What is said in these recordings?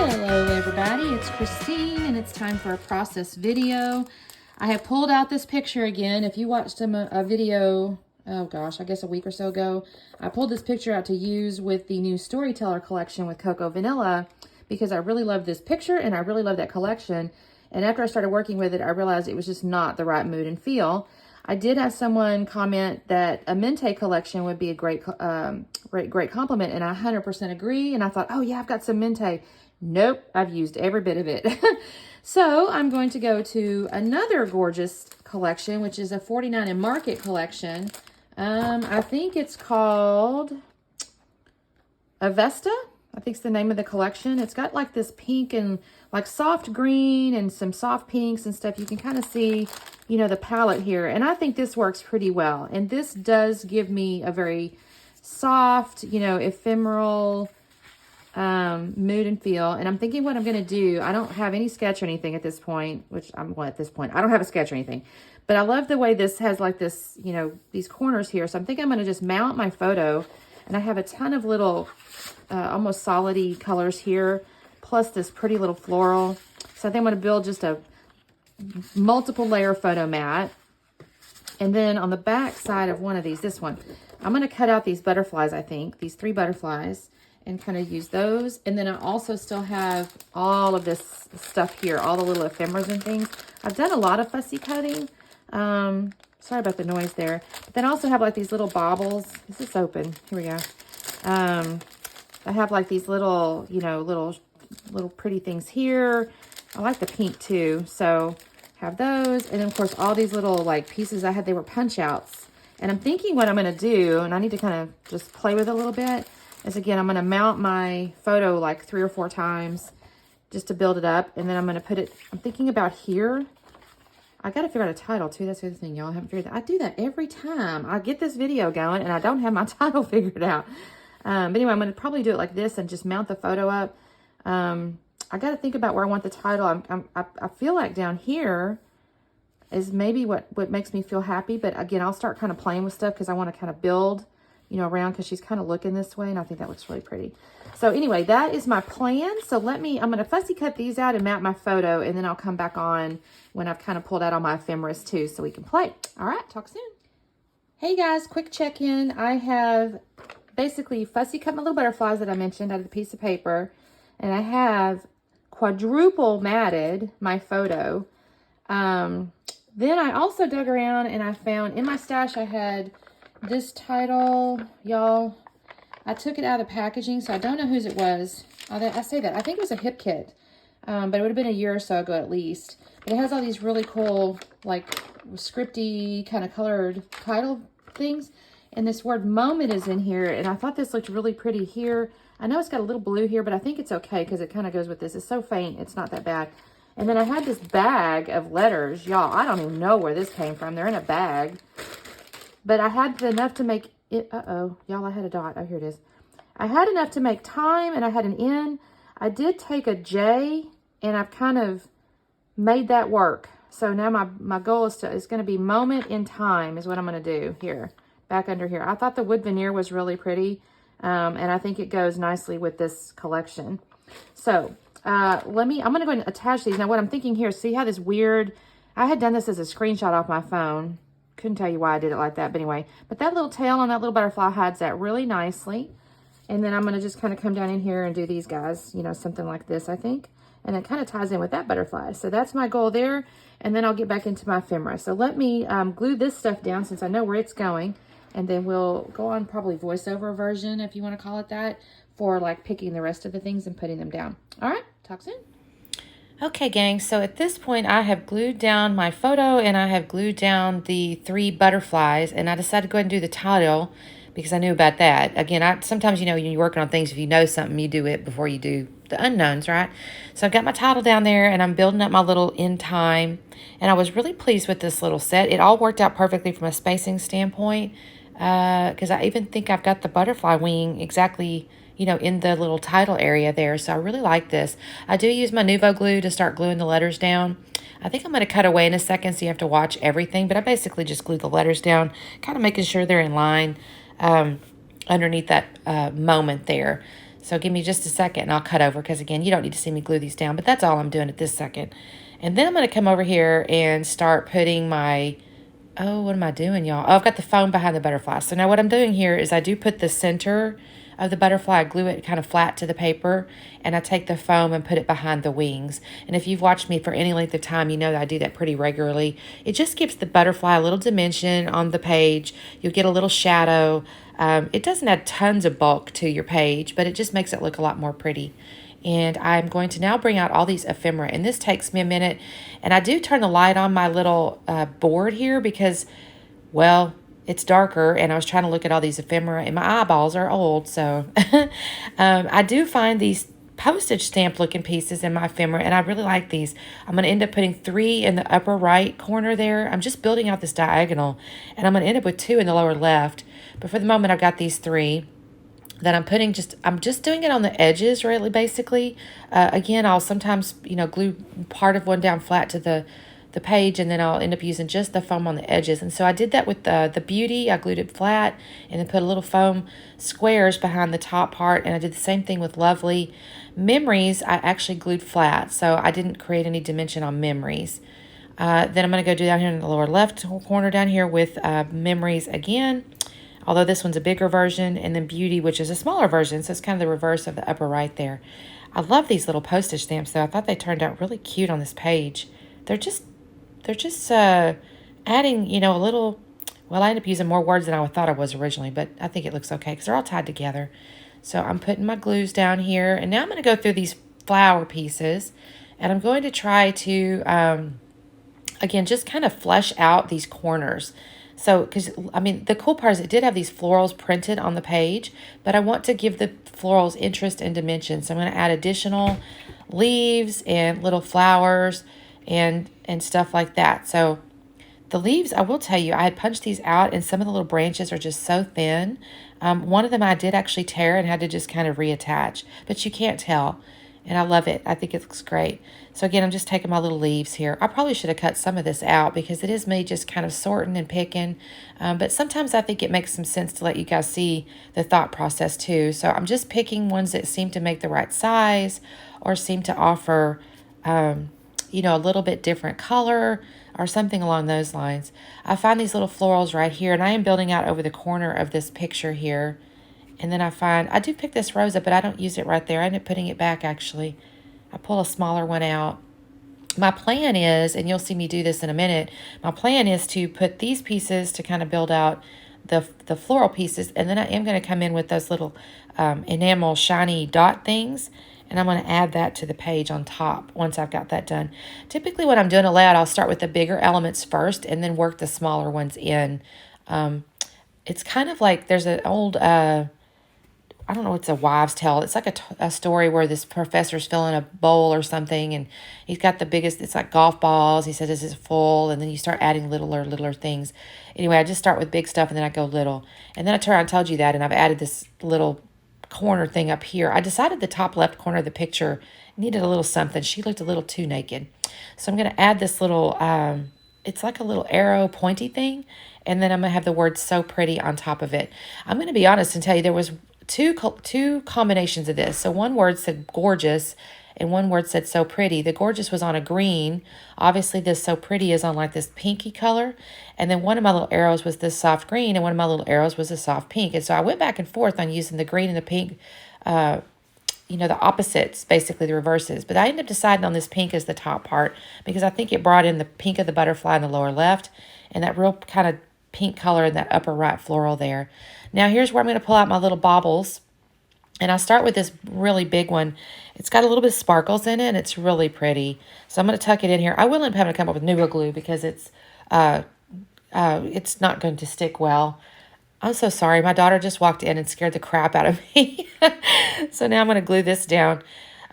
Hello everybody, it's Christine and it's time for a process video. I have pulled out this picture again. If you watched a video, oh gosh, I guess a week or so ago, I pulled this picture out to use with the new Storyteller collection with Cocoa Vanilla because I really love this picture and I really love that collection. And after I started working with it, I realized it was just not the right mood and feel. I did have someone comment that a Mente collection would be a great compliment, and I 100% agree. And I thought, oh yeah, I've got some Mente. Nope, I've used every bit of it. So I'm going to go to another gorgeous collection, which is a 49 and Market collection. I think it's called Avesta. I think it's the name of the collection. It's got like this pink and like soft green and some soft pinks and stuff. You can kind of see, you know, the palette here. And I think this works pretty well. And this does give me a very soft, you know, ephemeral mood and feel. And I'm thinking what I'm going to do. I don't have any sketch or anything at this point, at this point, I don't have a sketch or anything. But I love the way this has like this, you know, these corners here. So I'm thinking I'm going to just mount my photo. And I have a ton of little almost solid-y colors here, plus this pretty little floral. So I think I'm going to build just a multiple layer photo mat. And then on the back side of one of these, this one, I'm going to cut out these butterflies, I think, these 3 butterflies, and kind of use those. And then I also still have all of this stuff here, all the little ephemeras and things. I've done a lot of fussy cutting. Sorry about the noise there. But then I also have like these little baubles. Is this open? Here we go. I have like these little, you know, little pretty things here. I like the pink too. So have those. And then of course, all these little like pieces I had, they were punch outs. And I'm thinking what I'm going to do, and I need to kind of just play with it a little bit, is again, I'm going to mount my photo like 3 or 4 times just to build it up. And then I'm going to put it, I'm thinking about here. I got to figure out a title too. That's the other thing, y'all. I haven't figured that. I do that every time I get this video going and I don't have my title figured out. But anyway, I'm going to probably do it like this and just mount the photo up. I got to think about where I want the title. I feel like down here is maybe what makes me feel happy. But again, I'll start kind of playing with stuff because I want to kind of build, you know, around, because she's kind of looking this way. And I think that looks really pretty. So anyway, that is my plan. So I'm going to fussy cut these out and mount my photo. And then I'll come back on when I've kind of pulled out all my ephemeras too, so we can play. All right, talk soon. Hey guys, quick check-in. I have basically fussy cut my little butterflies that I mentioned out of the piece of paper. And I have quadruple matted my photo. Then I also dug around and I found in my stash I had this title, y'all. I took it out of the packaging, so I don't know whose it was. I say that. I think it was a hip kit, but it would have been a year or so ago at least. But it has all these really cool, like, scripty kind of colored title things. And this word moment is in here, and I thought this looked really pretty here. I know it's got a little blue here, but I think it's okay because it kind of goes with this. It's so faint, it's not that bad. And then I had this bag of letters. Y'all, I don't even know where this came from. They're in a bag. But I had enough to make it, y'all, I had a dot. Oh, here it is. I had enough to make time, and I had an N. I did take a J, and I've kind of made that work. So now my goal is going to be moment in time is what I'm going to do here, back under here. I thought the wood veneer was really pretty, and I think it goes nicely with this collection. So I'm going to go and attach these. Now what I'm thinking here, see how this weird, I had done this as a screenshot off my phone. Couldn't tell you why I did it like that, but anyway. But that little tail on that little butterfly hides that really nicely. And then I'm going to just kind of come down in here and do these guys, you know, something like this, I think. And it kind of ties in with that butterfly. So that's my goal there. And then I'll get back into my ephemera. So let me glue this stuff down since I know where it's going. And then we'll go on probably voiceover version, if you want to call it that, for like picking the rest of the things and putting them down. All right, talk soon. Okay, gang, so at this point, I have glued down my photo and I have glued down the 3 butterflies, and I decided to go ahead and do the title because I knew about that. Again, sometimes, you know, when you're working on things, if you know something, you do it before you do the unknowns, right? So I've got my title down there and I'm building up my little end time, and I was really pleased with this little set. It all worked out perfectly from a spacing standpoint because I even think I've got the butterfly wing exactly, you know, in the little title area there. So I really like this. I do use my Nuvo glue to start gluing the letters down. I think I'm going to cut away in a second so you have to watch everything, but I basically just glue the letters down, kind of making sure they're in line underneath that moment there. So give me just a second and I'll cut over because, again, you don't need to see me glue these down, but that's all I'm doing at this second. And then I'm going to come over here and start putting my, oh, what am I doing, y'all? Oh, I've got the foam behind the butterfly. So now what I'm doing here is I do put the center of the butterfly, I glue it kind of flat to the paper, and I take the foam and put it behind the wings. And if you've watched me for any length of time, you know that I do that pretty regularly. It just gives the butterfly a little dimension on the page. You'll get a little shadow. It doesn't add tons of bulk to your page, but it just makes it look a lot more pretty. And I'm going to now bring out all these ephemera, and this takes me a minute. And I do turn the light on my little board here because, well, it's darker, and I was trying to look at all these ephemera, and my eyeballs are old, so I do find these postage stamp looking pieces in my ephemera, and I really like these. I'm going to end up putting 3 in the upper right corner there. I'm just building out this diagonal, and I'm going to end up with 2 in the lower left, but for the moment I've got these 3 that I'm just doing it on the edges, really, basically. Again, I'll sometimes, glue part of one down flat to the page, and then I'll end up using just the foam on the edges. And so I did that with the Beauty. I glued it flat and then put a little foam squares behind the top part, and I did the same thing with Lovely. Memories, I actually glued flat, so I didn't create any dimension on Memories. Then I'm going to go do down here in the lower left corner down here with Memories again, although this one's a bigger version, and then Beauty, which is a smaller version, so it's kind of the reverse of the upper right there. I love these little postage stamps, though. I thought they turned out really cute on this page. They're just adding, a little, well, I ended up using more words than I thought I was originally, but I think it looks okay because they're all tied together. So I'm putting my glues down here, and now I'm going to go through these flower pieces, and I'm going to try to, again, just kind of flesh out these corners. So, because, the cool part is it did have these florals printed on the page, but I want to give the florals interest and dimension. So I'm going to add additional leaves and little flowers and stuff like that. So the leaves, I will tell you, I had punched these out, and some of the little branches are just so thin. One of them I did actually tear and had to just kind of reattach, but you can't tell. And I love it. I think it looks great. So again, I'm just taking my little leaves here. I probably should have cut some of this out because it is me just kind of sorting and picking. But sometimes I think it makes some sense to let you guys see the thought process too. So I'm just picking ones that seem to make the right size or seem to offer, a little bit different color or something along those lines. I find these little florals right here, and I am building out over the corner of this picture here. And then I do pick this rose up, but I don't use it right there. I end up putting it back, actually. I pull a smaller one out. My plan is, and you'll see me do this in a minute, my plan is to put these pieces to kind of build out the floral pieces, and then I am going to come in with those little enamel shiny dot things, and I'm going to add that to the page on top once I've got that done. Typically when I'm doing a layout, I'll start with the bigger elements first and then work the smaller ones in. It's kind of like there's an old... I don't know, it's a wives' tale. It's like a story where this professor's filling a bowl or something, and he's got the biggest, it's like golf balls. He says, "This is full," and then you start adding littler things. Anyway, I just start with big stuff, and then I go little. And then I turn around and told you that, and I've added this little corner thing up here. I decided the top left corner of the picture needed a little something. She looked a little too naked. So I'm going to add this little, it's like a little arrow pointy thing, and then I'm going to have the word "so pretty" on top of it. I'm going to be honest and tell you there was two combinations of this. So one word said gorgeous and one word said so pretty. The gorgeous was on a green. Obviously this so pretty is on like this pinky color. And then one of my little arrows was this soft green, and one of my little arrows was a soft pink. And so I went back and forth on using the green and the pink, the opposites, basically the reverses. But I ended up deciding on this pink as the top part because I think it brought in the pink of the butterfly in the lower left and that real kind of pink color in that upper right floral there. Now here's where I'm going to pull out my little baubles, and I'll start with this really big one. It's got a little bit of sparkles in it, and it's really pretty. So I'm going to tuck it in here. I will end up having to come up with new glue because it's not going to stick well. I'm so sorry. My daughter just walked in and scared the crap out of me. So now I'm going to glue this down.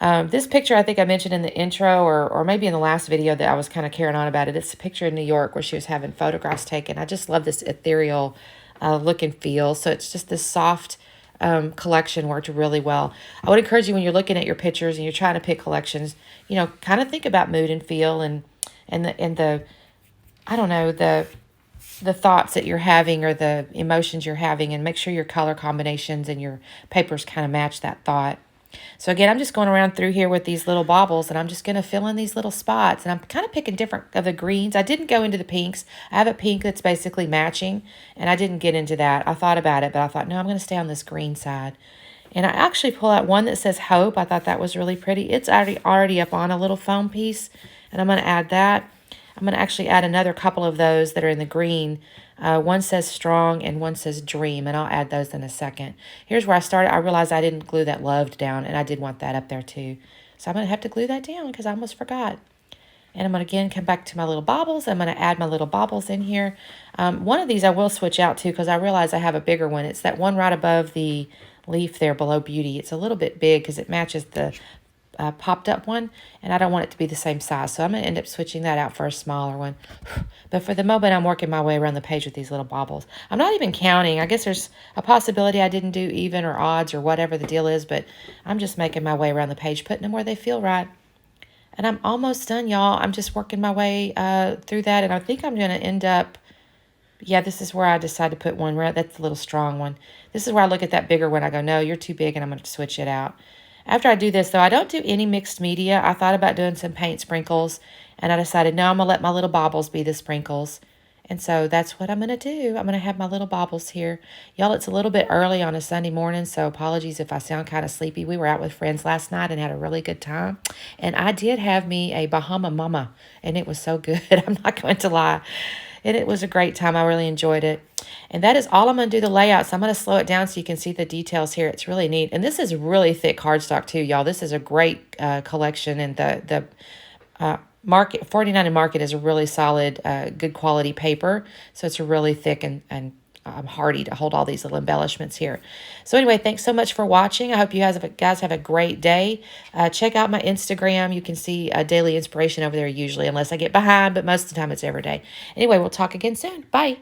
This picture I think I mentioned in the intro or maybe in the last video that I was kind of carrying on about it. It's a picture in New York where she was having photographs taken. I just love this ethereal look and feel. So it's just this soft collection worked really well. I would encourage you when you're looking at your pictures and you're trying to pick collections, kind of think about mood and feel and the I don't know, the thoughts that you're having or the emotions you're having, and make sure your color combinations and your papers kind of match that thought. So again, I'm just going around through here with these little baubles, and I'm just going to fill in these little spots. And I'm kind of picking different of the greens. I didn't go into the pinks. I have a pink that's basically matching, and I didn't get into that. I thought about it, but I thought, no, I'm going to stay on this green side. And I actually pull out one that says Hope. I thought that was really pretty. It's already up on a little foam piece, and I'm going to add that. I'm going to actually add another couple of those that are in the green. One says Strong and one says Dream, and I'll add those in a second. Here's where I started. I realized I didn't glue that Loved down, and I did want that up there too. So I'm going to have to glue that down because I almost forgot. And I'm going to again come back to my little baubles. I'm going to add my little baubles in here. One of these I will switch out to because I realize I have a bigger one. It's that one right above the leaf there below Beauty. It's a little bit big because it matches the popped up one, and I don't want it to be the same size, so I'm going to end up switching that out for a smaller one. But for the moment, I'm working my way around the page with these little baubles. I'm not even counting. I guess there's a possibility I didn't do even or odds or whatever the deal is, but I'm just making my way around the page, putting them where they feel right. And I'm almost done, y'all. I'm just working my way through that, and I think I'm going to end up, yeah, this is where I decide to put one. That's the little strong one. This is where I look at that bigger one. I go, no, you're too big, and I'm going to switch it out. After I do this, though, I don't do any mixed media. I thought about doing some paint sprinkles, and I decided, no, I'm going to let my little baubles be the sprinkles. And so that's what I'm going to do. I'm going to have my little baubles here. Y'all, it's a little bit early on a Sunday morning, so apologies if I sound kind of sleepy. We were out with friends last night and had a really good time. And I did have me a Bahama Mama, and it was so good. I'm not going to lie. And it was a great time. I really enjoyed it. And that is all I'm going to do the layout. So I'm going to slow it down so you can see the details here. It's really neat. And this is really thick cardstock too, y'all. This is a great collection. And the Market 49 and Market is a really solid, good quality paper. So it's really thick and hardy to hold all these little embellishments here. So anyway, thanks so much for watching. I hope you guys have a great day. Check out my Instagram. You can see a daily inspiration over there usually, unless I get behind, but most of the time it's every day. Anyway, we'll talk again soon. Bye.